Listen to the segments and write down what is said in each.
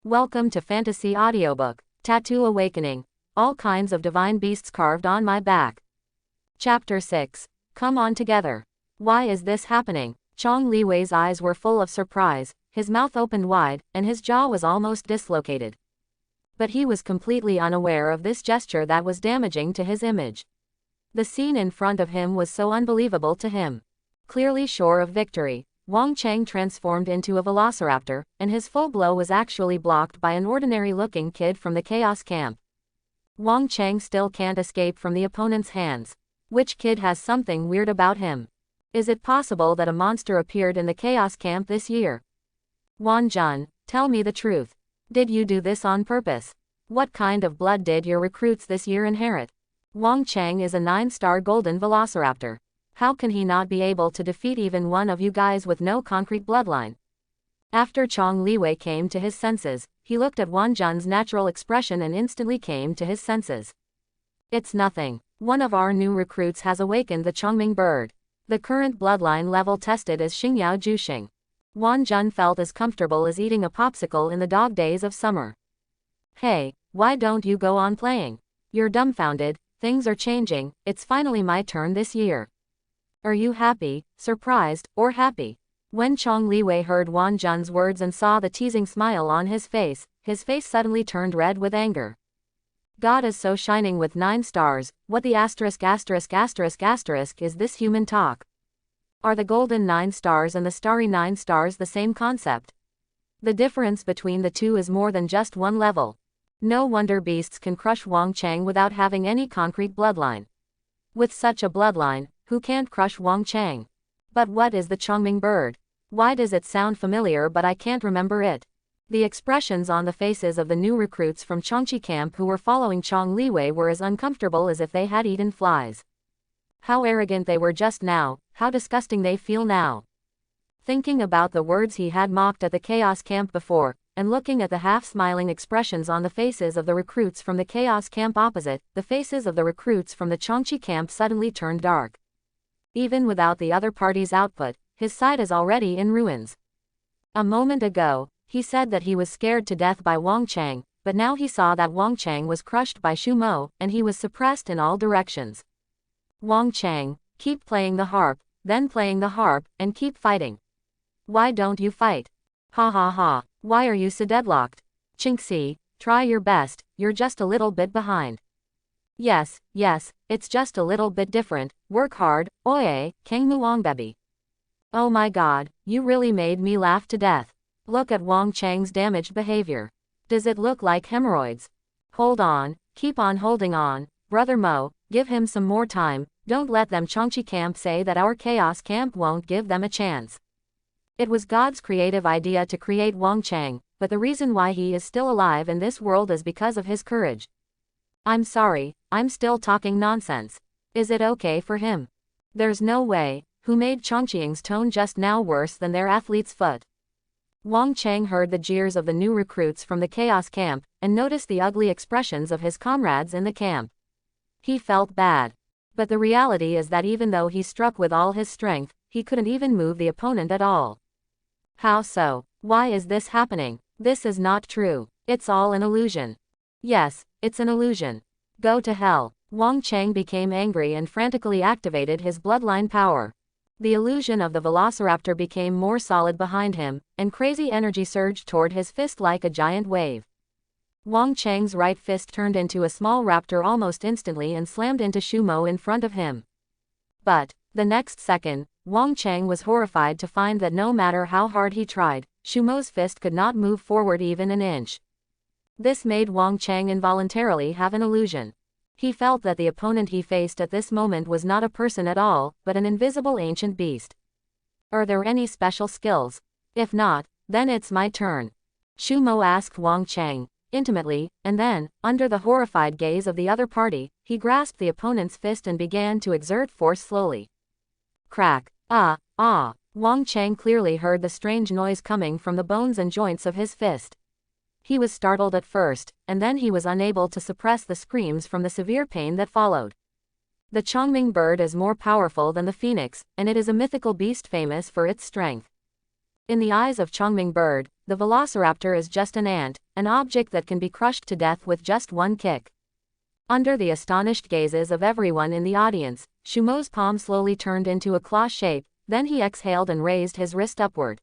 Welcome to Fantasy Audiobook, Tattoo Awakening. All kinds of divine beasts carved on my back. Chapter 6. Come on together. Why is this happening? Chong Liwei's eyes were full of surprise, his mouth opened wide, and his jaw was almost dislocated. But he was completely unaware of this gesture that was damaging to his image. The scene in front of him was so unbelievable to him. Clearly sure of victory, Wang Chang transformed into a velociraptor, and his full blow was actually blocked by an ordinary-looking kid from the Chaos Camp. Wang Chang still can't escape from the opponent's hands. Which kid has something weird about him? Is it possible that a monster appeared in the Chaos Camp this year? Wan Jun, tell me the truth. Did you do this on purpose? What kind of blood did your recruits this year inherit? Wang Chang is a 9-star golden velociraptor. How can he not be able to defeat even one of you guys with no concrete bloodline? After Chong Liwei came to his senses, he looked at Wan Jun's natural expression and instantly came to his senses. It's nothing. One of our new recruits has awakened the Chongming bird. The current bloodline level tested is Xingyao Juxing. Wan Jun felt as comfortable as eating a popsicle in the dog days of summer. Hey, why don't you go on playing? You're dumbfounded, things are changing, it's finally my turn this year. Are you happy, surprised, or happy? When Chong Liwei heard Wan Jun's words and saw the teasing smile on his face suddenly turned red with anger. God is so shining with 9 stars, what the asterisk is this human talk? Are the golden 9 stars and the starry 9 stars the same concept? The difference between the two is more than just one level. No wonder beasts can crush Wang Chang without having any concrete bloodline. With such a bloodline, who can't crush Wang Chang? But what is the Chongming bird? Why does it sound familiar but I can't remember it? The expressions on the faces of the new recruits from Chongqi camp who were following Chong Liwei were as uncomfortable as if they had eaten flies. How arrogant they were just now, how disgusting they feel now. Thinking about the words he had mocked at the Chaos Camp before, and looking at the half-smiling expressions on the faces of the recruits from the Chaos Camp opposite, the faces of the recruits from the Chongqi camp suddenly turned dark. Even without the other party's output, his side is already in ruins. A moment ago, he said that he was scared to death by Wang Chang, but now he saw that Wang Chang was crushed by Xu Mo, and he was suppressed in all directions. Wang Chang, keep playing the harp, then playing the harp, and keep fighting. Why don't you fight? Ha ha ha, why are you so deadlocked? Chinxi, try your best, you're just a little bit behind. Yes, it's just a little bit different, work hard, oye, Kang Muang Bebi. Oh my god, you really made me laugh to death. Look at Wang Chang's damaged behavior. Does it look like hemorrhoids? Hold on, keep on holding on, Brother Mo, give him some more time, don't let them Chongqi camp say that our Chaos Camp won't give them a chance. It was God's creative idea to create Wang Chang, but the reason why he is still alive in this world is because of his courage. I'm sorry, I'm still talking nonsense. Is it okay for him? There's no way. Who made Chongqing's tone just now worse than their athlete's foot? Wang Chang heard the jeers of the new recruits from the Chaos Camp, and noticed the ugly expressions of his comrades in the camp. He felt bad. But the reality is that even though he struck with all his strength, he couldn't even move the opponent at all. How so? Why is this happening? This is not true. It's all an illusion. Yes, it's an illusion. Go to hell. Wang Chang became angry and frantically activated his bloodline power. The illusion of the velociraptor became more solid behind him, and crazy energy surged toward his fist like a giant wave. Wang Chang's right fist turned into a small raptor almost instantly and slammed into Xu Mo in front of him. But, the next second, Wang Chang was horrified to find that no matter how hard he tried, Xu Mo's fist could not move forward even an inch. This made Wang Chang involuntarily have an illusion. He felt that the opponent he faced at this moment was not a person at all, but an invisible ancient beast. Are there any special skills? If not, then it's my turn. Xu Mo asked Wang Chang, intimately, and then, under the horrified gaze of the other party, he grasped the opponent's fist and began to exert force slowly. Crack. Wang Chang clearly heard the strange noise coming from the bones and joints of his fist. He was startled at first, and then he was unable to suppress the screams from the severe pain that followed. The Chongming bird is more powerful than the phoenix, and it is a mythical beast famous for its strength. In the eyes of Chongming bird, the velociraptor is just an ant, an object that can be crushed to death with just one kick. Under the astonished gazes of everyone in the audience, Shumo's palm slowly turned into a claw shape, then he exhaled and raised his wrist upward.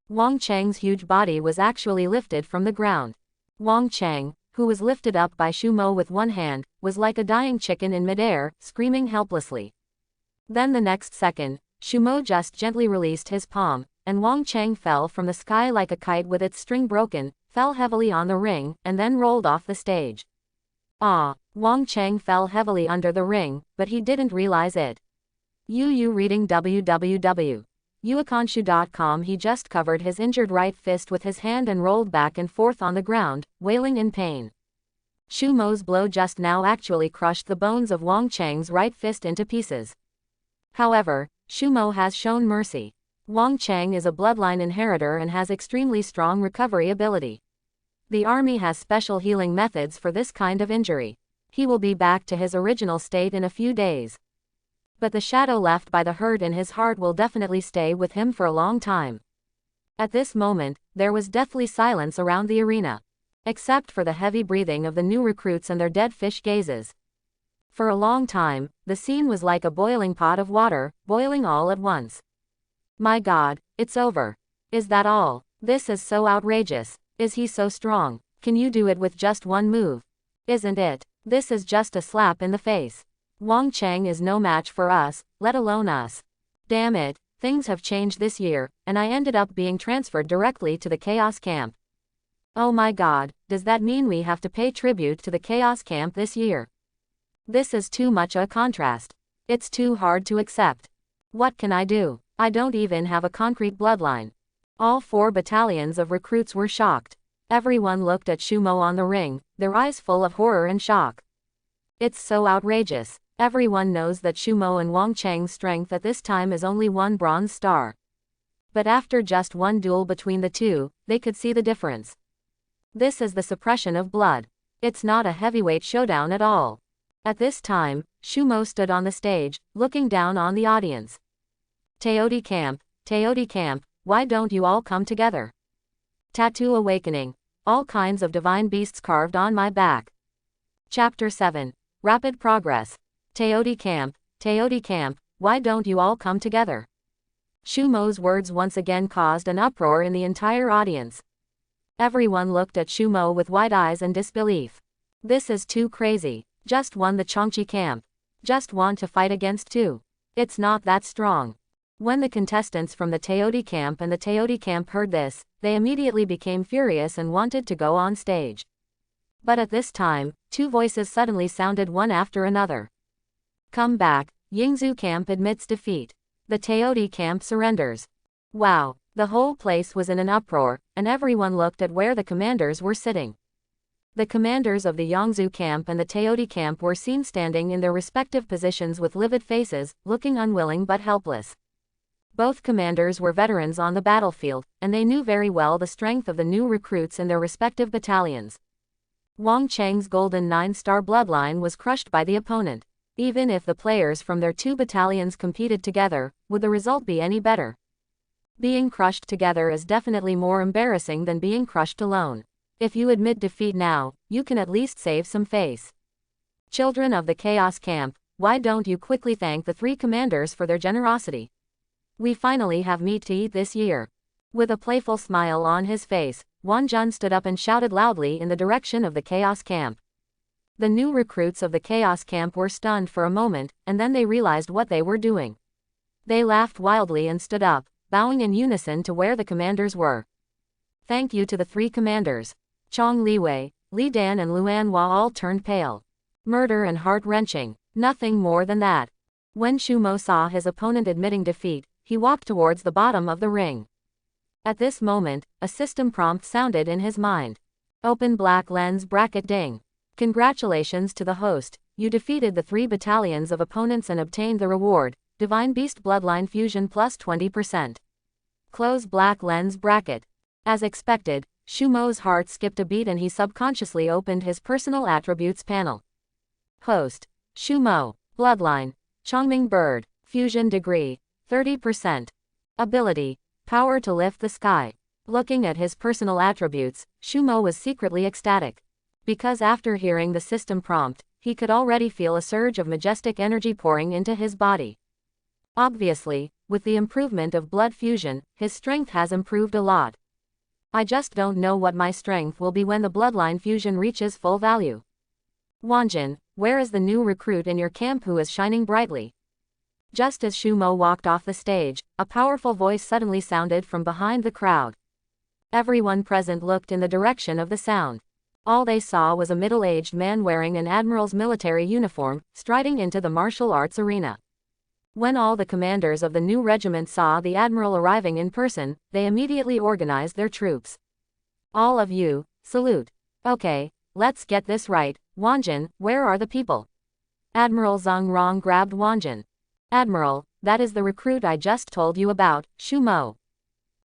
Wang Cheng's huge body was actually lifted from the ground. Wang Cheng, who was lifted up by Shumo with one hand, was like a dying chicken in midair, screaming helplessly. Then the next second, Shumo just gently released his palm, and Wang Cheng fell from the sky like a kite with its string broken, fell heavily on the ring, and then rolled off the stage. Ah! Wang Cheng fell heavily under the ring, but he didn't realize it. Reading www.uakanshu.com. He just covered his injured right fist with his hand and rolled back and forth on the ground, wailing in pain. Shumo's blow just now actually crushed the bones of Wang Cheng's right fist into pieces. However, Shumo has shown mercy. Wang Cheng is a bloodline inheritor and has extremely strong recovery ability. The army has special healing methods for this kind of injury. He will be back to his original state in a few days. But the shadow left by the hurt in his heart will definitely stay with him for a long time. At this moment, there was deathly silence around the arena. Except for the heavy breathing of the new recruits and their dead fish gazes. For a long time, the scene was like a boiling pot of water, boiling all at once. My God, it's over. Is that all? This is so outrageous. Is he so strong? Can you do it with just one move? Isn't it? This is just a slap in the face. Wang Cheng is no match for us, let alone us. Damn it, things have changed this year, and I ended up being transferred directly to the Chaos Camp. Oh my God, does that mean we have to pay tribute to the Chaos Camp this year? This is too much a contrast. It's too hard to accept. What can I do? I don't even have a concrete bloodline. All 4 battalions of recruits were shocked. Everyone looked at Shumo on the ring, their eyes full of horror and shock. It's so outrageous. Everyone knows that Shumo and Wang Cheng's strength at this time is only 1 bronze star. But after just one duel between the two, they could see the difference. This is the suppression of blood. It's not a heavyweight showdown at all. At this time, Shumo stood on the stage, looking down on the audience. Teoti Camp, why don't you all come together? Tattoo Awakening. All kinds of divine beasts carved on my back. Chapter 7. Rapid Progress. Teoti Camp, why don't you all come together? Shumo's words once again caused an uproar in the entire audience. Everyone looked at Shumo with wide eyes and disbelief. This is too crazy. Just won the Chongqi camp. Just want to fight against 2. It's not that strong. When the contestants from the Teoti camp and the Teoti camp heard this, they immediately became furious and wanted to go on stage. But at this time, 2 voices suddenly sounded one after another. Come back, Yingzhou camp admits defeat. The Teoti camp surrenders. Wow, the whole place was in an uproar, and everyone looked at where the commanders were sitting. The commanders of the Yangzhou camp and the Teoti camp were seen standing in their respective positions with livid faces, looking unwilling but helpless. Both commanders were veterans on the battlefield, and they knew very well the strength of the new recruits in their respective battalions. Wang Cheng's golden 9-star bloodline was crushed by the opponent. Even if the players from their 2 battalions competed together, would the result be any better? Being crushed together is definitely more embarrassing than being crushed alone. If you admit defeat now, you can at least save some face. Children of the Chaos Camp, why don't you quickly thank the 3 commanders for their generosity? We finally have meat to eat this year. With a playful smile on his face, Wan Jun stood up and shouted loudly in the direction of the Chaos Camp. The new recruits of the Chaos Camp were stunned for a moment, and then they realized what they were doing. They laughed wildly and stood up, bowing in unison to where the commanders were. Thank you to the 3 commanders. Chong Liwei, Li Dan and Luan Hua all turned pale. Murder and heart-wrenching, nothing more than that. When Shumo saw his opponent admitting defeat, he walked towards the bottom of the ring. At this moment, a system prompt sounded in his mind. Open black lens bracket ding. Congratulations to the host, you defeated the 3 battalions of opponents and obtained the reward, Divine Beast Bloodline Fusion plus 20%. Close black lens bracket. As expected, Shumo's heart skipped a beat and he subconsciously opened his personal attributes panel. Host. Shumo. Bloodline. Chongming Bird. Fusion degree. 30%. Ability. Power to lift the sky. Looking at his personal attributes, Shumo was secretly ecstatic. Because after hearing the system prompt, he could already feel a surge of majestic energy pouring into his body. Obviously, with the improvement of blood fusion, his strength has improved a lot. I just don't know what my strength will be when the bloodline fusion reaches full value. Wanjin, where is the new recruit in your camp who is shining brightly? Just as Shumo walked off the stage, a powerful voice suddenly sounded from behind the crowd. Everyone present looked in the direction of the sound. All they saw was a middle-aged man wearing an admiral's military uniform, striding into the martial arts arena. When all the commanders of the new regiment saw the admiral arriving in person, they immediately organized their troops. All of you, salute. Okay, let's get this right. Wanjin, where are the people? Admiral Zhang Rong grabbed Wanjin. Admiral, that is the recruit I just told you about, Shumo.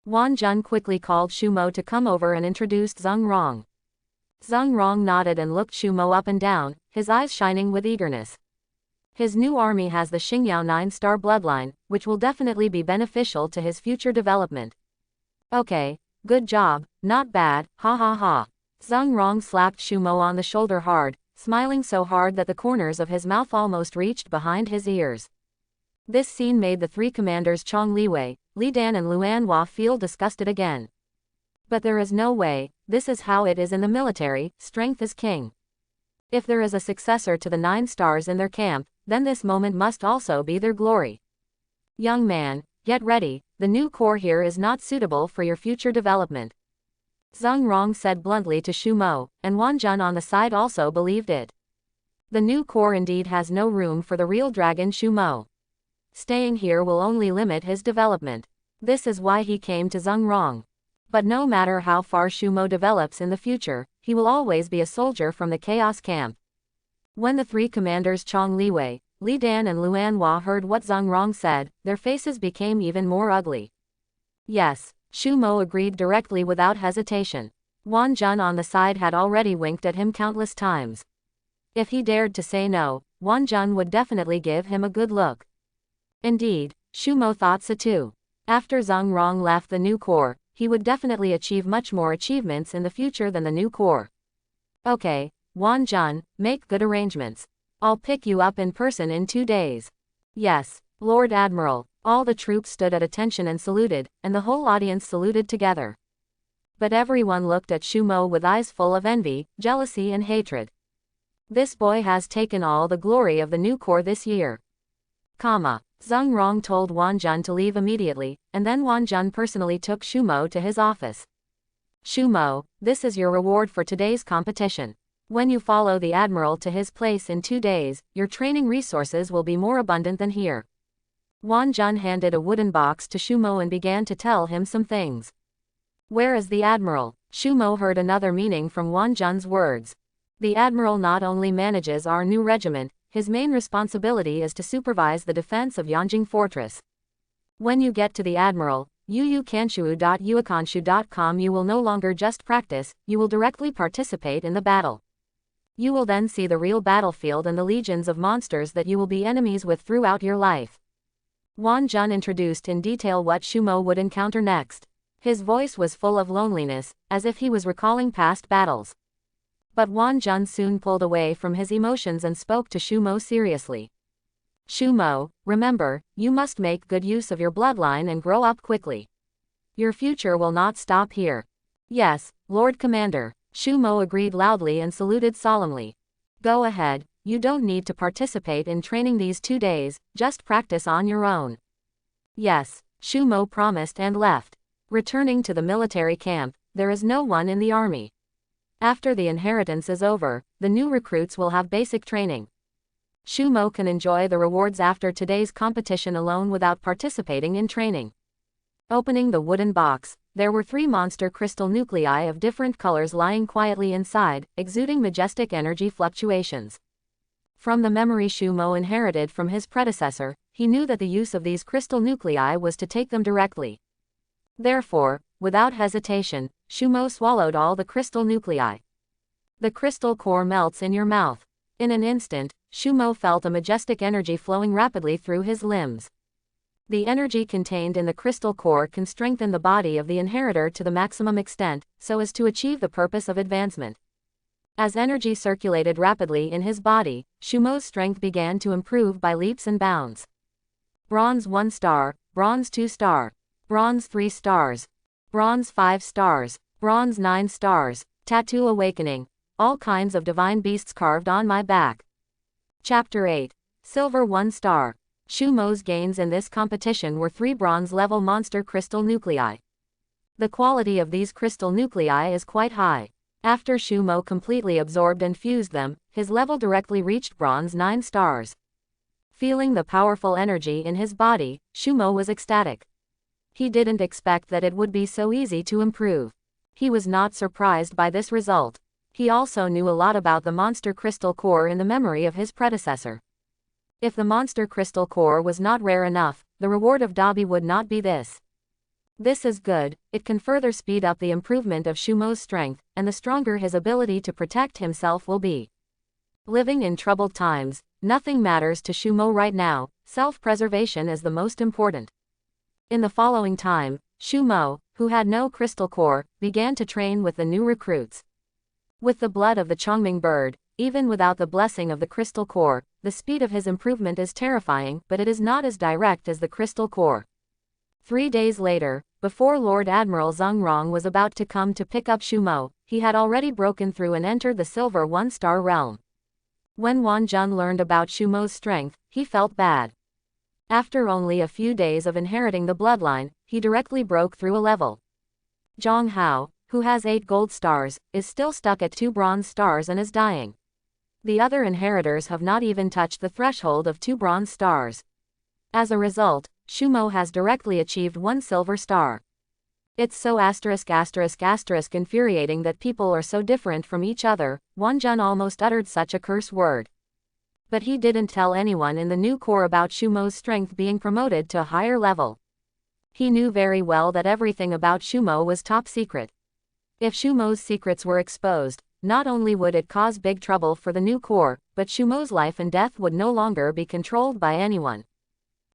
Wanjin quickly called Shumo to come over and introduced Zhang Rong. Zhang Rong nodded and looked Shumo up and down, his eyes shining with eagerness. His new army has the Xingyao 9-star bloodline, which will definitely be beneficial to his future development. Okay, good job, not bad, ha ha ha. Zhang Rong slapped Shumo on the shoulder hard, smiling so hard that the corners of his mouth almost reached behind his ears. This scene made the three commanders Chong Liwei, Li Dan and Luan Hua feel disgusted again. But there is no way, this is how it is in the military, strength is king. If there is a successor to the 9 stars in their camp, then this moment must also be their glory. Young man, get ready, the new corps here is not suitable for your future development. Zhang Rong said bluntly to Shumo, and Wanjin on the side also believed it. The new corps indeed has no room for the real dragon Shumo. Staying here will only limit his development. This is why he came to Zhang Rong. But no matter how far Shumo develops in the future, he will always be a soldier from the Chaos Camp. When the three commanders Chong Liwei, Li Dan and Luan Hua heard what Zhang Rong said, their faces became even more ugly. Yes, Shumo agreed directly without hesitation. Wanjin on the side had already winked at him countless times. If he dared to say no, Wanjin would definitely give him a good look. Indeed, Shumo thought so too. After Zhang Rong left the new corps, he would definitely achieve much more achievements in the future than the new corps. Okay, Wanjin, make good arrangements. I'll pick you up in person in 2 days. Yes, Lord Admiral. All the troops stood at attention and saluted, and the whole audience saluted together. But everyone looked at Shumo with eyes full of envy, jealousy and hatred. This boy has taken all the glory of the new corps this year. Zhang Rong told Wanjin to leave immediately, and then Wanjin personally took Shumo to his office. Shumo, this is your reward for today's competition. When you follow the Admiral to his place in 2 days, your training resources will be more abundant than here. Wanjin handed a wooden box to Shumo and began to tell him some things. Where is the Admiral? Shumo heard another meaning from Wanjin's words. The Admiral not only manages our new regiment, his main responsibility is to supervise the defense of Yanjing Fortress. When you get to the Admiral, yuukanshu.uakanshu.com, you will no longer just practice, you will directly participate in the battle. You will then see the real battlefield and the legions of monsters that you will be enemies with throughout your life. Wanjin introduced in detail what Shumo would encounter next. His voice was full of loneliness, as if he was recalling past battles. But Wanjin soon pulled away from his emotions and spoke to Shumo seriously. Shumo, remember, you must make good use of your bloodline and grow up quickly. Your future will not stop here. Yes, Lord Commander. Shumo agreed loudly and saluted solemnly. Go ahead, you don't need to participate in training these 2 days, just practice on your own. Yes, Shumo promised and left. Returning to the military camp, there is no one in the army. After the inheritance is over, the new recruits will have basic training. Shumo can enjoy the rewards after today's competition alone without participating in training. Opening the wooden box, there were 3 monster crystal nuclei of different colors lying quietly inside, exuding majestic energy fluctuations. From the memory Shumo inherited from his predecessor, he knew that the use of these crystal nuclei was to take them directly. Therefore, without hesitation, Shumo swallowed all the crystal nuclei. The crystal core melts in your mouth. In an instant, Shumo felt a majestic energy flowing rapidly through his limbs. The energy contained in the crystal core can strengthen the body of the inheritor to the maximum extent, so as to achieve the purpose of advancement. As energy circulated rapidly in his body, Shumo's strength began to improve by leaps and bounds. Bronze 1 star, Bronze 2 star, Bronze 3 stars, Bronze 5 stars, Bronze 9 stars, Tattoo Awakening, all kinds of divine beasts carved on my back. Chapter 8. Silver 1 star. Shumo's gains in this competition were 3 bronze-level monster crystal nuclei. The quality of these crystal nuclei is quite high. After Shumo completely absorbed and fused them, his level directly reached bronze 9 stars. Feeling the powerful energy in his body, Shumo was ecstatic. He didn't expect that it would be so easy to improve. He was not surprised by this result. He also knew a lot about the monster crystal core in the memory of his predecessor. If the monster crystal core was not rare enough, the reward of Dabi would not be this. This is good, it can further speed up the improvement of Shumo's strength, and the stronger his ability to protect himself will be. Living in troubled times, nothing matters to Shumo right now, self-preservation is the most important. In the following time, Shumo, who had no crystal core, began to train with the new recruits. With the blood of the Chongming bird, even without the blessing of the crystal core, the speed of his improvement is terrifying, but it is not as direct as the crystal core. 3 days later, before Lord Admiral Zheng Rong was about to come to pick up Shumo, he had already broken through and entered the silver 1-star realm. When Wan Jun learned about Shumo's strength, he felt bad. After only a few days of inheriting the bloodline, he directly broke through a level. Zhang Hao, who has 8 gold stars, is still stuck at 2 bronze stars and is dying. The other inheritors have not even touched the threshold of 2 bronze stars. As a result, Shumo has directly achieved 1 silver star. It's so **** infuriating that people are so different from each other. Wan Jun almost uttered such a curse word. But he didn't tell anyone in the new core about Shumo's strength being promoted to a higher level. He knew very well that everything about Shumo was top secret. If Shumo's secrets were exposed, not only would it cause big trouble for the new core, but Shumo's life and death would no longer be controlled by anyone.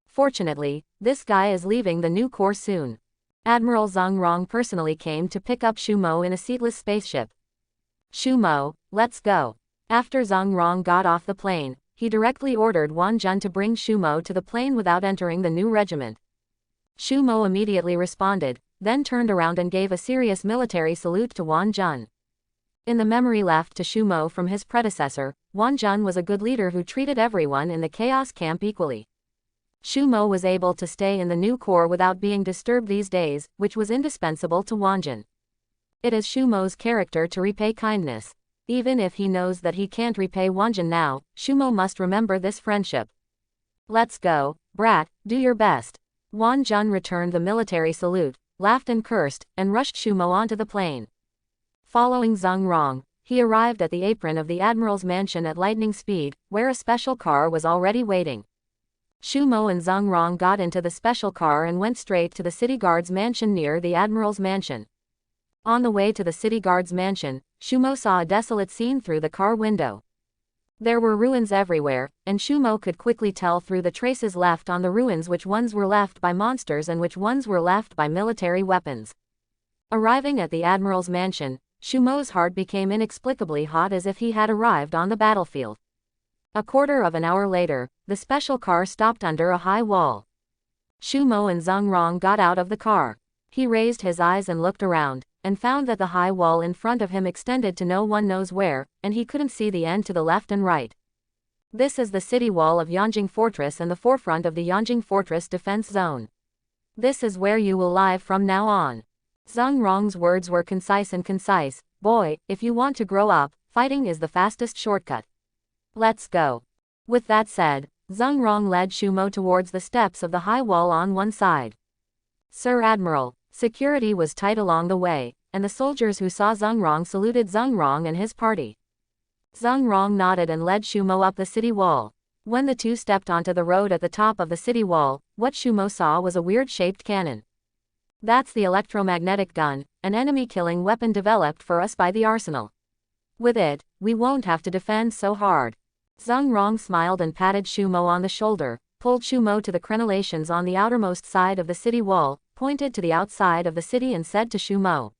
Fortunately, this guy is leaving the new core soon. Admiral Zheng Rong personally came to pick up Shumo in a seatless spaceship. Shumo, let's go. After Zheng Rong got off the plane, he directly ordered Wan Jun to bring Shumo to the plane without entering the new regiment. Shumo immediately responded, then turned around and gave a serious military salute to Wan Jun. In the memory left to Shumo from his predecessor, Wan Jun was a good leader who treated everyone in the chaos camp equally. Shumo was able to stay in the new core without being disturbed these days, which was indispensable to Wan Jun. It is Shumo's character to repay kindness. Even if he knows that he can't repay Wan Jun now, Shumo must remember this friendship. Let's go, brat, do your best. Wan Jun returned the military salute, laughed and cursed, and rushed Shumo onto the plane. Following Zheng Rong, he arrived at the apron of the Admiral's mansion at lightning speed, where a special car was already waiting. Shumo and Zheng Rong got into the special car and went straight to the city guard's mansion near the Admiral's mansion. On the way to the city guard's mansion, Shumo saw a desolate scene through the car window. There were ruins everywhere, and Shumo could quickly tell through the traces left on the ruins which ones were left by monsters and which ones were left by military weapons. Arriving at the Admiral's mansion, Shumo's heart became inexplicably hot as if he had arrived on the battlefield. A quarter of an hour later, the special car stopped under a high wall. Shumo and Zheng Rong got out of the car. He raised his eyes and looked around, and found that the high wall in front of him extended to no one knows where, and he couldn't see the end to the left and right. This is the city wall of Yanjing Fortress and the forefront of the Yanjing Fortress defense zone. This is where you will live from now on. Zheng Rong's words were concise and concise. Boy, if you want to grow up, fighting is the fastest shortcut. Let's go. With that said, Zheng Rong led Shumo towards the steps of the high wall on one side. Sir Admiral, security was tight along the way, and the soldiers who saw Zheng Rong saluted Zheng Rong and his party. Zheng Rong nodded and led Shumo up the city wall. When the two stepped onto the road at the top of the city wall, what Shumo saw was a weird-shaped cannon. That's the electromagnetic gun, an enemy-killing weapon developed for us by the arsenal. With it, we won't have to defend so hard. Zheng Rong smiled and patted Shumo on the shoulder, pulled Shumo to the crenellations on the outermost side of the city wall, pointed to the outside of the city and said to Shumo,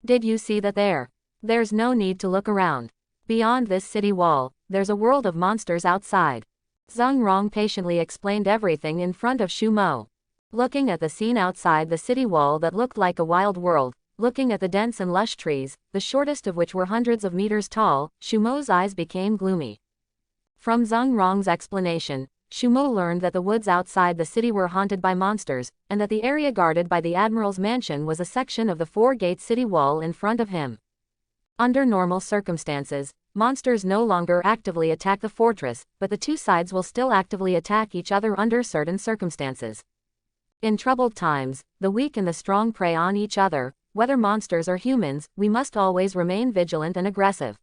"Did you see that there? There's no need to look around. Beyond this city wall, there's a world of monsters outside." Zhang Rong patiently explained everything in front of Shumo. Looking at the scene outside the city wall that looked like a wild world, looking at the dense and lush trees, the shortest of which were hundreds of meters tall, Shumo's eyes became gloomy. From Zhang Rong's explanation, Shumo learned that the woods outside the city were haunted by monsters, and that the area guarded by the Admiral's mansion was a section of the four-gate city wall in front of him. Under normal circumstances, monsters no longer actively attack the fortress, but the two sides will still actively attack each other under certain circumstances. In troubled times, the weak and the strong prey on each other. Whether monsters or humans, we must always remain vigilant and aggressive.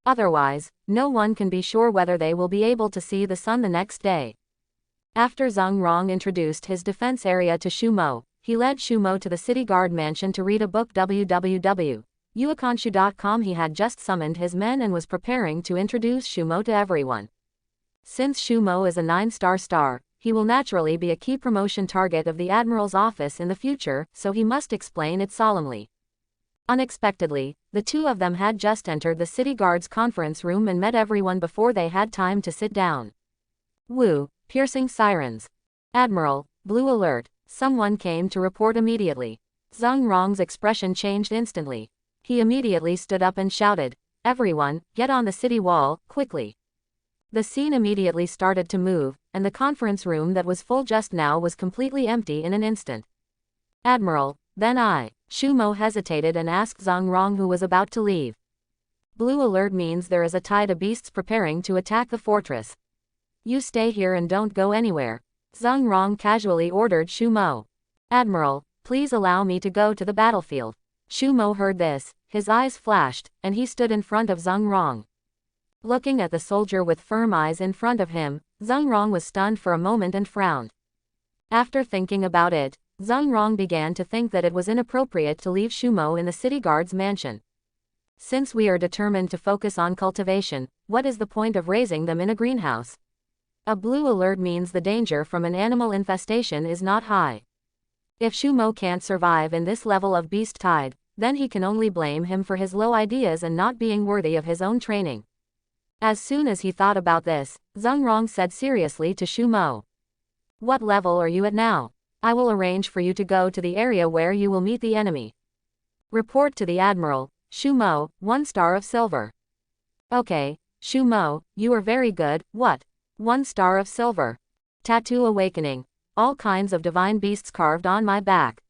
Otherwise, no one can be sure whether they will be able to see the sun the next day. After Zhang Rong introduced his defense area to Shumo, he led Shumo to the city guard mansion to read a book. www.yuakanshu.com. He had just summoned his men and was preparing to introduce Shumo to everyone. Since Shumo is a 9-star star, he will naturally be a key promotion target of the Admiral's office in the future, so he must explain it solemnly. Unexpectedly, the two of them had just entered the city guard's conference room and met everyone before they had time to sit down. Woo, piercing sirens. Admiral, blue alert, someone came to report immediately. Zhang Rong's expression changed instantly. He immediately stood up and shouted, "Everyone, get on the city wall, quickly." The scene immediately started to move, and the conference room that was full just now was completely empty in an instant. "Admiral, then Shumo hesitated and asked Zhang Rong who was about to leave. Blue alert means there is a tide of beasts preparing to attack the fortress. You stay here and don't go anywhere. Zhang Rong casually ordered Shumo. "Admiral, please allow me to go to the battlefield." Shumo heard this, his eyes flashed, and he stood in front of Zhang Rong. Looking at the soldier with firm eyes in front of him, Zhang Rong was stunned for a moment and frowned. After thinking about it, Zhang Rong began to think that it was inappropriate to leave Shumo in the city guard's mansion. Since we are determined to focus on cultivation, what is the point of raising them in a greenhouse? A blue alert means the danger from an animal infestation is not high. If Shumo can't survive in this level of beast tide, then he can only blame him for his low ideas and not being worthy of his own training. As soon as he thought about this, Zhang Rong said seriously to Shumo, "What level are you at now? I will arrange for you to go to the area where you will meet the enemy. Report to the Admiral, Shumo, 1 star of silver." "Okay, Shumo, you are very good. What? 1 star of silver. Tattoo awakening. All kinds of divine beasts carved on my back."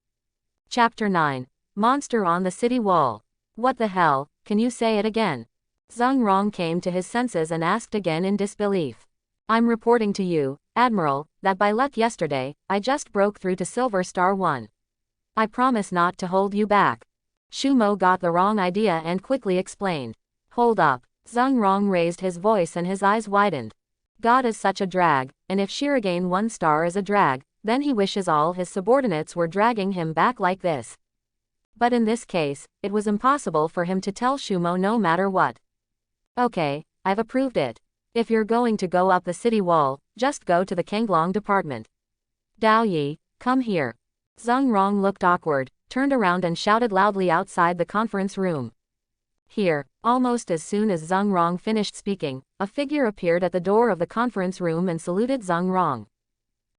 Chapter 9. Monster on the city wall. What the hell, can you say it again? Zhang Rong came to his senses and asked again in disbelief. "I'm reporting to you, Admiral, that by luck yesterday, I just broke through to Silver Star 1. I promise not to hold you back." Shumo got the wrong idea and quickly explained. "Hold up." Zhang Rong raised his voice and his eyes widened. God is such a drag, and if Shirogane 1 star is a drag, then he wishes all his subordinates were dragging him back like this. But in this case, it was impossible for him to tell Shumo no matter what. "Okay, I've approved it. If you're going to go up the city wall, just go to the Kenglong department. Dao Yi, come here." Zhang Rong looked awkward, turned around and shouted loudly outside the conference room. Here, almost as soon as Zhang Rong finished speaking, a figure appeared at the door of the conference room and saluted Zhang Rong.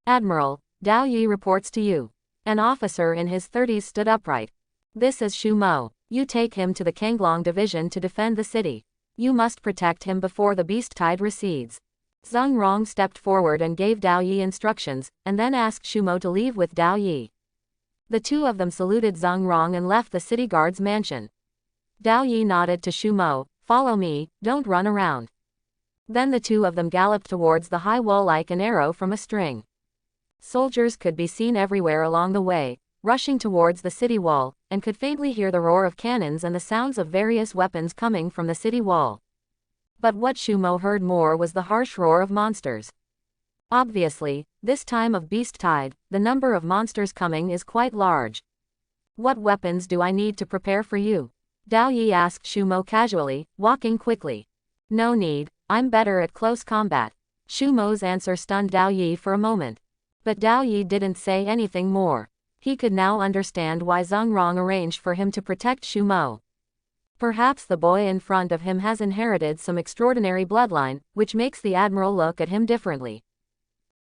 "Admiral, Dao Yi reports to you." An officer in his 30s stood upright. "This is Shumo. You take him to the Kenglong division to defend the city. You must protect him before the beast tide recedes." Zhang Rong stepped forward and gave Dao Yi instructions, and then asked Shumo to leave with Dao Yi. The two of them saluted Zhang Rong and left the city guard's mansion. Dao Yi nodded to Shumo, "Follow me, don't run around." Then the two of them galloped towards the high wall like an arrow from a string. Soldiers could be seen everywhere along the way, rushing towards the city wall, and could faintly hear the roar of cannons and the sounds of various weapons coming from the city wall. But what Shumo heard more was the harsh roar of monsters. Obviously, this time of beast tide, the number of monsters coming is quite large. "What weapons do I need to prepare for you?" Dao Yi asked Shumo casually, walking quickly. "No need, I'm better at close combat." Shu Mo's answer stunned Dao Yi for a moment. But Dao Yi didn't say anything more. He could now understand why Zheng Rong arranged for him to protect Shu Mo. Perhaps the boy in front of him has inherited some extraordinary bloodline, which makes the admiral look at him differently.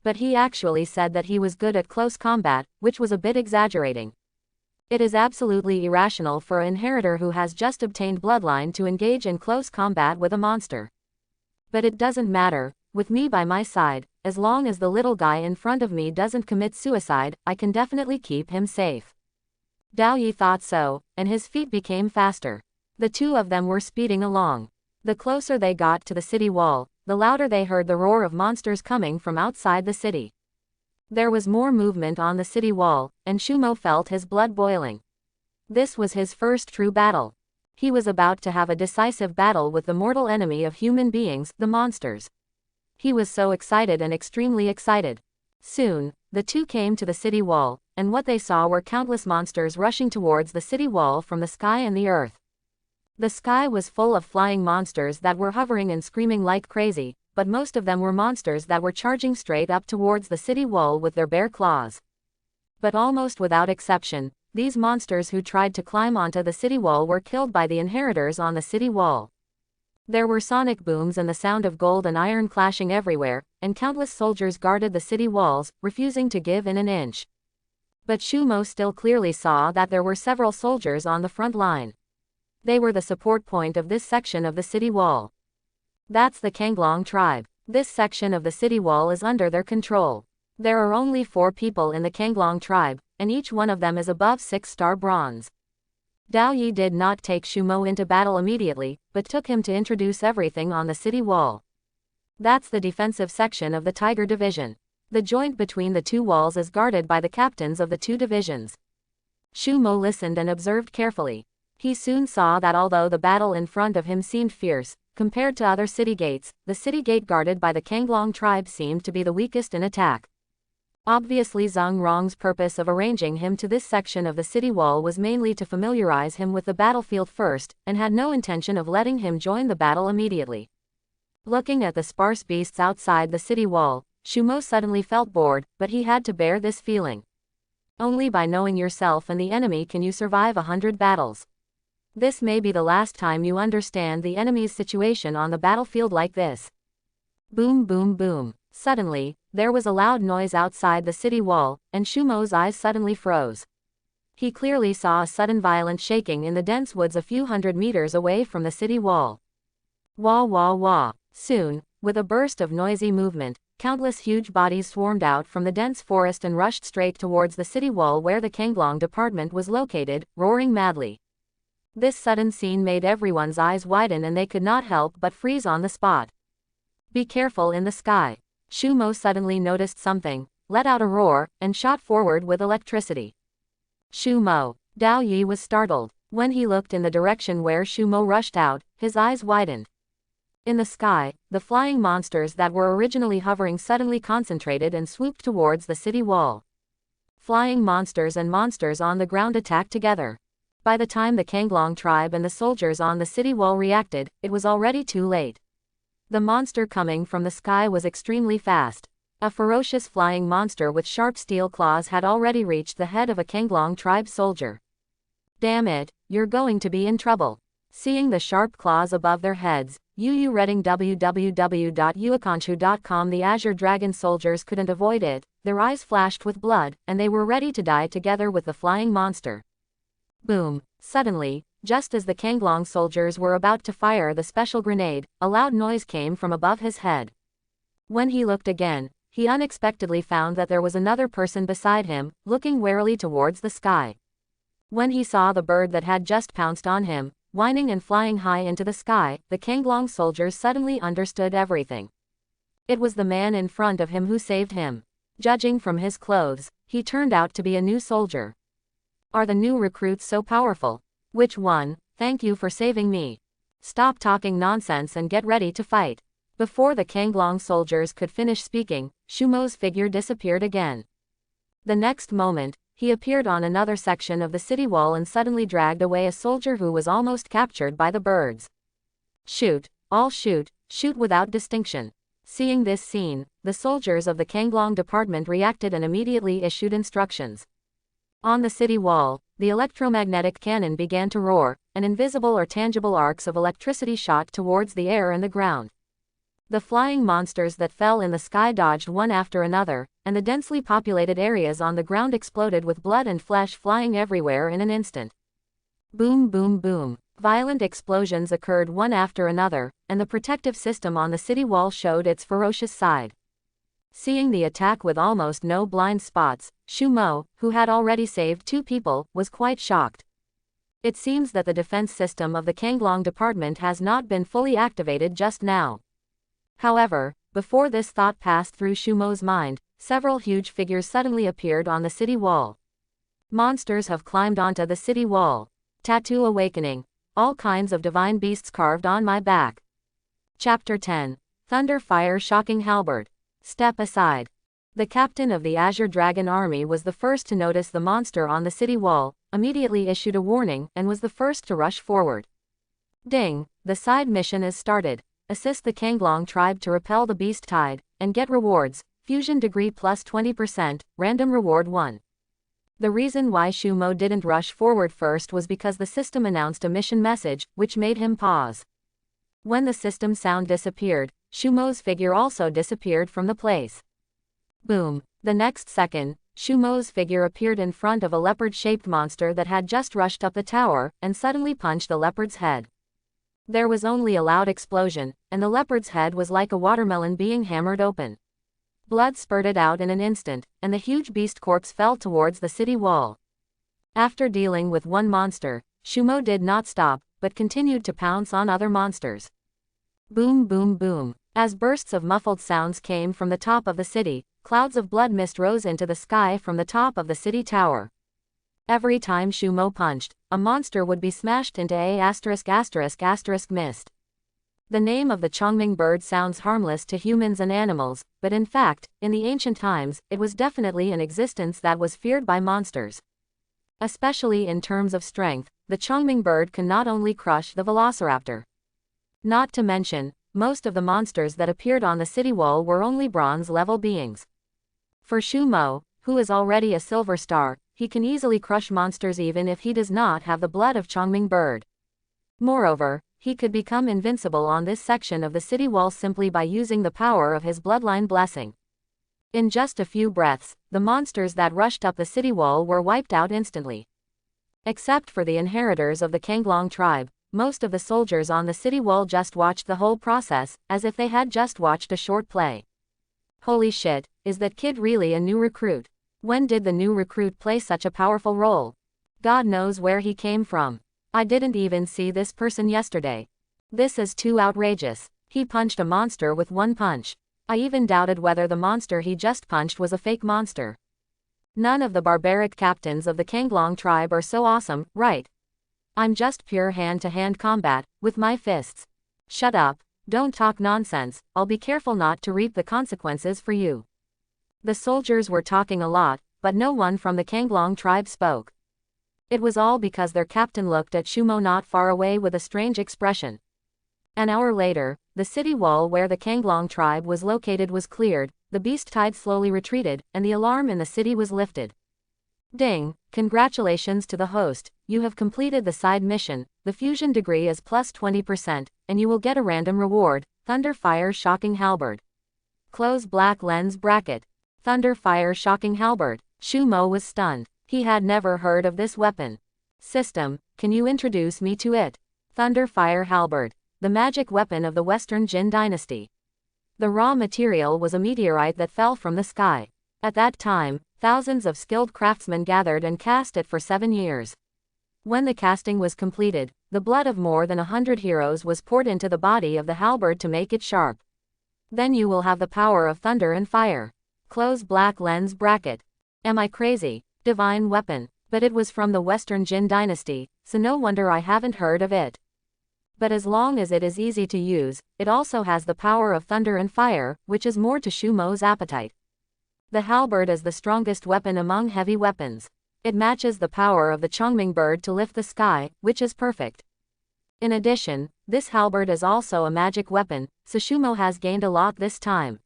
But he actually said that he was good at close combat, which was a bit exaggerating. It is absolutely irrational for an inheritor who has just obtained bloodline to engage in close combat with a monster. But it doesn't matter, with me by my side, as long as the little guy in front of me doesn't commit suicide, I can definitely keep him safe. Dao Yi thought so, and his feet became faster. The two of them were speeding along. The closer they got to the city wall, the louder they heard the roar of monsters coming from outside the city. There was more movement on the city wall, and Shu Mo felt his blood boiling. This was his first true battle. He was about to have a decisive battle with the mortal enemy of human beings, the monsters. He was so excited and extremely excited. Soon, the two came to the city wall, and what they saw were countless monsters rushing towards the city wall from the sky and the earth. The sky was full of flying monsters that were hovering and screaming like crazy, but most of them were monsters that were charging straight up towards the city wall with their bare claws. But almost without exception, these monsters who tried to climb onto the city wall were killed by the inheritors on the city wall. There were sonic booms and the sound of gold and iron clashing everywhere, and countless soldiers guarded the city walls, refusing to give in an inch. But Shu Mo still clearly saw that there were several soldiers on the front line. They were the support point of this section of the city wall. That's the Kanglong tribe. This section of the city wall is under their control. There are only 4 people in the Kanglong tribe, and each one of them is above 6-star bronze. Dao Yi did not take Shu Mo into battle immediately, but took him to introduce everything on the city wall. That's the defensive section of the Tiger Division. The joint between the two walls is guarded by the captains of the 2 divisions. Shu Mo listened and observed carefully. He soon saw that although the battle in front of him seemed fierce, compared to other city gates, the city gate guarded by the Kanglong tribe seemed to be the weakest in attack. Obviously Zheng Rong's purpose of arranging him to this section of the city wall was mainly to familiarize him with the battlefield first, and had no intention of letting him join the battle immediately. Looking at the sparse beasts outside the city wall, Shu Mo suddenly felt bored, but he had to bear this feeling. Only by knowing yourself and the enemy can you survive 100 battles. This may be the last time you understand the enemy's situation on the battlefield like this. Boom boom boom. Suddenly, there was a loud noise outside the city wall, and Shu Mo's eyes suddenly froze. He clearly saw a sudden violent shaking in the dense woods a few hundred meters away from the city wall. Wah wah wah. Soon, with a burst of noisy movement, countless huge bodies swarmed out from the dense forest and rushed straight towards the city wall where the Kanglong department was located, roaring madly. This sudden scene made everyone's eyes widen and they could not help but freeze on the spot. Be careful in the sky. Shu Mo suddenly noticed something, let out a roar, and shot forward with electricity. Shu Mo. Dao Yi was startled. When he looked in the direction where Shu Mo rushed out, his eyes widened. In the sky, the flying monsters that were originally hovering suddenly concentrated and swooped towards the city wall. Flying monsters and monsters on the ground attacked together. By the time the Kanglong tribe and the soldiers on the city wall reacted, it was already too late. The monster coming from the sky was extremely fast. A ferocious flying monster with sharp steel claws had already reached the head of a Kanglong tribe soldier. Damn it, you're going to be in trouble. Seeing the sharp claws above their heads, reading www.uakanchu.com, the Azure Dragon soldiers couldn't avoid it, their eyes flashed with blood, and they were ready to die together with the flying monster. Boom. Suddenly, just as the Kanglong soldiers were about to fire the special grenade, a loud noise came from above his head. When he looked again, he unexpectedly found that there was another person beside him, looking warily towards the sky. When he saw the bird that had just pounced on him, whining and flying high into the sky, the Kanglong soldiers suddenly understood everything. It was the man in front of him who saved him. Judging from his clothes, he turned out to be a new soldier. Are the new recruits so powerful? Which one? Thank you for saving me. Stop talking nonsense and get ready to fight. Before the Kanglong soldiers could finish speaking, Shu Mo's figure disappeared again. The next moment, he appeared on another section of the city wall and suddenly dragged away a soldier who was almost captured by the birds. Shoot, all shoot, shoot without distinction. Seeing this scene, the soldiers of the Kanglong department reacted and immediately issued instructions. On the city wall, the electromagnetic cannon began to roar, and invisible or tangible arcs of electricity shot towards the air and the ground. The flying monsters that fell in the sky dodged one after another, and the densely populated areas on the ground exploded with blood and flesh flying everywhere in an instant. Boom, boom, boom. Violent explosions occurred one after another, and the protective system on the city wall showed its ferocious side. Seeing the attack with almost no blind spots, Shu Mo, who had already saved 2 people, was quite shocked. It seems that the defense system of the Kanglong department has not been fully activated just now. However, before this thought passed through Shu Mo's mind, several huge figures suddenly appeared on the city wall. Monsters have climbed onto the city wall. Tattoo awakening. All kinds of divine beasts carved on my back. Chapter 10. Thunder Fire Shocking Halberd. Step aside. The captain of the Azure Dragon Army was the first to notice the monster on the city wall, immediately issued a warning, and was the first to rush forward. Ding, the side mission is started. Assist the Kanglong tribe to repel the beast tide, and get rewards, fusion degree plus 20%, random reward 1. The reason why Shu Mo didn't rush forward first was because the system announced a mission message, which made him pause. When the system sound disappeared, Shu Mo's figure also disappeared from the place. Boom. The next second, Shu Mo's figure appeared in front of a leopard-shaped monster that had just rushed up the tower, and suddenly punched the leopard's head. There was only a loud explosion, and the leopard's head was like a watermelon being hammered open. Blood spurted out in an instant, and the huge beast corpse fell towards the city wall. After dealing with one monster, Shu Mo did not stop, but continued to pounce on other monsters. Boom, boom, boom. As bursts of muffled sounds came from the top of the city, clouds of blood mist rose into the sky from the top of the city tower. Every time Shu Mo punched, a monster would be smashed into **** mist. The name of the Chongming bird sounds harmless to humans and animals, but in fact, in the ancient times, it was definitely an existence that was feared by monsters. Especially in terms of strength, the Chongming bird can not only crush the velociraptor. Not to mention, most of the monsters that appeared on the city wall were only bronze-level beings. For Shu Mo, who is already a silver star, he can easily crush monsters even if he does not have the blood of Chongming bird. Moreover, he could become invincible on this section of the city wall simply by using the power of his bloodline blessing. In just a few breaths, the monsters that rushed up the city wall were wiped out instantly. Except for the inheritors of the Kanglong tribe, most of the soldiers on the city wall just watched the whole process, as if they had just watched a short play. Holy shit, is that kid really a new recruit? When did the new recruit play such a powerful role? God knows where he came from. I didn't even see this person yesterday. This is too outrageous. He punched a monster with one punch. I even doubted whether the monster he just punched was a fake monster. None of the barbaric captains of the Kanglong tribe are so awesome, right? I'm just pure hand-to-hand combat, with my fists. Shut up, don't talk nonsense, I'll be careful not to reap the consequences for you. The soldiers were talking a lot, but no one from the Kanglong tribe spoke. It was all because their captain looked at Shu Mo not far away with a strange expression. An hour later, the city wall where the Kanglong tribe was located was cleared, the beast tide slowly retreated, and the alarm in the city was lifted. Ding, congratulations to the host, you have completed the side mission, the fusion degree is plus 20%, and you will get a random reward, Thunder Fire Shocking Halberd. Close black lens bracket. Thunder Fire Shocking Halberd. Shu Mo was stunned. He had never heard of this weapon. System, can you introduce me to it? Thunder Fire Halberd. The magic weapon of the Western Jin dynasty. The raw material was a meteorite that fell from the sky. At that time, thousands of skilled craftsmen gathered and cast it for 7 years. When the casting was completed, the blood of more than 100 heroes was poured into the body of the halberd to make it sharp. Then you will have the power of thunder and fire. Close black lens bracket. Am I crazy? Divine weapon. But it was from the Western Jin dynasty, so no wonder I haven't heard of it. But as long as it is easy to use, it also has the power of thunder and fire, which is more to Shu Mo's appetite. The halberd is the strongest weapon among heavy weapons. It matches the power of the Chongming bird to lift the sky, which is perfect. In addition, this halberd is also a magic weapon, so Shumo has gained a lot this time.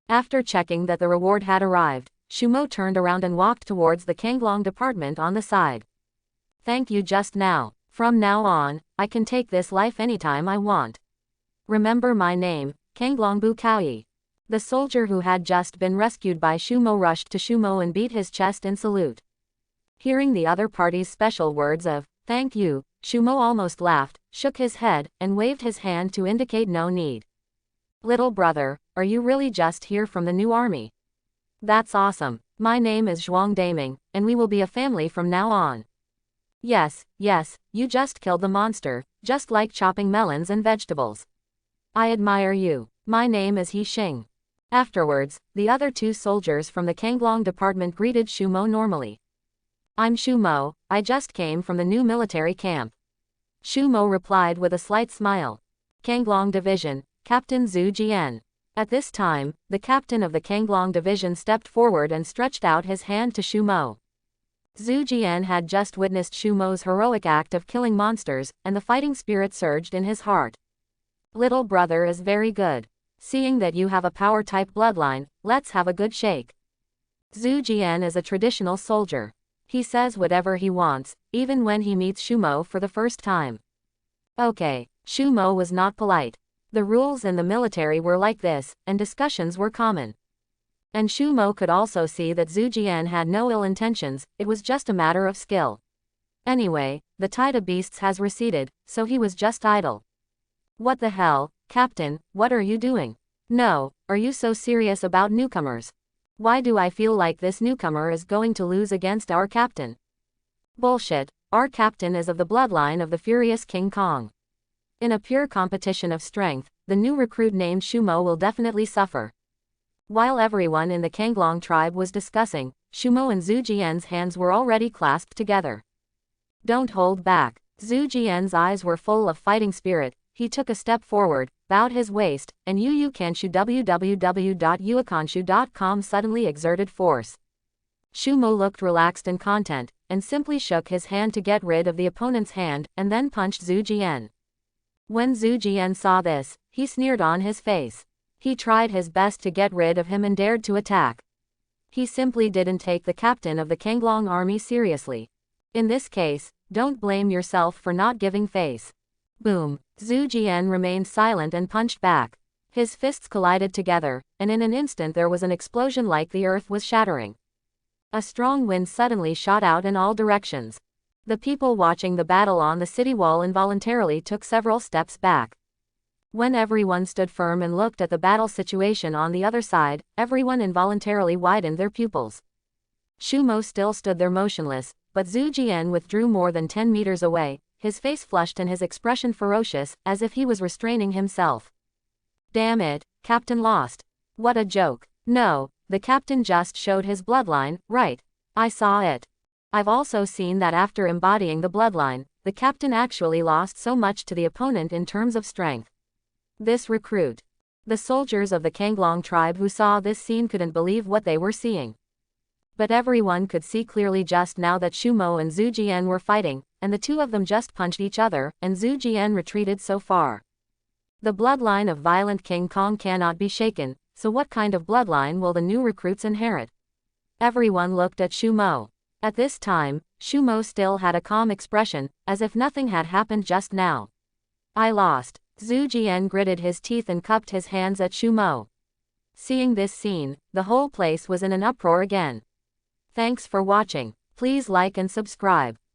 After checking that the reward had arrived, Shumo turned around and walked towards the Kanglong department on the side. Thank you just now. From now on, I can take this life anytime I want. Remember my name, Kanglong Bu Kaoyi. The soldier who had just been rescued by Shumo rushed to Shumo and beat his chest in salute. Hearing the other party's special words of, thank you, Shumo almost laughed, shook his head, and waved his hand to indicate no need. Little brother, are you really just here from the new army? That's awesome. My name is Zhuang Daming, and we will be a family from now on. Yes, you just killed the monster, just like chopping melons and vegetables. I admire you. My name is He Xing. Afterwards, the other two soldiers from the Kanglong department greeted Shumo normally. I'm Shumo, I just came from the new military camp. Shumo replied with a slight smile. Kanglong Division, Captain Zhu Jian. At this time, the captain of the Kanglong Division stepped forward and stretched out his hand to Shumo. Zhu Jian had just witnessed Shumo's heroic act of killing monsters, and the fighting spirit surged in his heart. Little brother is very good. Seeing that you have a power-type bloodline, let's have a good shake. Zhu Jian is a traditional soldier. He says whatever he wants, even when he meets Shumo for the first time. Okay, Shumo was not polite. The rules in the military were like this, and discussions were common. And Shumo could also see that Zhu Jian had no ill intentions, it was just a matter of skill. Anyway, the tide of beasts has receded, so he was just idle. What the hell, Captain, what are you doing? No, are you so serious about newcomers? Why do I feel like this newcomer is going to lose against our captain? Bullshit, our captain is of the bloodline of the furious King Kong. In a pure competition of strength, the new recruit named Shumo will definitely suffer. While everyone in the Kanglong tribe was discussing, Shumo and Zhu Jian's hands were already clasped together. Don't hold back. Zhu Jian's eyes were full of fighting spirit. He took a step forward, bowed his waist, and www.yuakanshu.com suddenly exerted force. Shumo looked relaxed and content, and simply shook his hand to get rid of the opponent's hand, and then punched Zhu Jian. When Zhu Jian saw this, he sneered on his face. He tried his best to get rid of him and dared to attack. He simply didn't take the captain of the Kanglong army seriously. In this case, don't blame yourself for not giving face. Boom. Zhu Jian remained silent and punched back. His fists collided together, and in an instant there was an explosion like the earth was shattering. A strong wind suddenly shot out in all directions. The people watching the battle on the city wall involuntarily took several steps back. When everyone stood firm and looked at the battle situation on the other side, everyone involuntarily widened their pupils. Shumo still stood there motionless, but Zhu Jian withdrew more than 10 meters away, his face flushed and his expression ferocious, as if he was restraining himself. Damn it, Captain lost. What a joke. No, the captain just showed his bloodline, right? I saw it. I've also seen that after embodying the bloodline, the captain actually lost so much to the opponent in terms of strength. This recruit. The soldiers of the Kanglong tribe who saw this scene couldn't believe what they were seeing. But everyone could see clearly just now that Shumo and Zhu Jian were fighting, and the two of them just punched each other, and Zhu Jian retreated so far. The bloodline of violent King Kong cannot be shaken, so what kind of bloodline will the new recruits inherit? Everyone looked at Shumo. At this time, Shumo still had a calm expression, as if nothing had happened just now. I lost. Zhu Jian gritted his teeth and cupped his hands at Shumo. Seeing this scene, the whole place was in an uproar again. Thanks for watching. Please like and subscribe.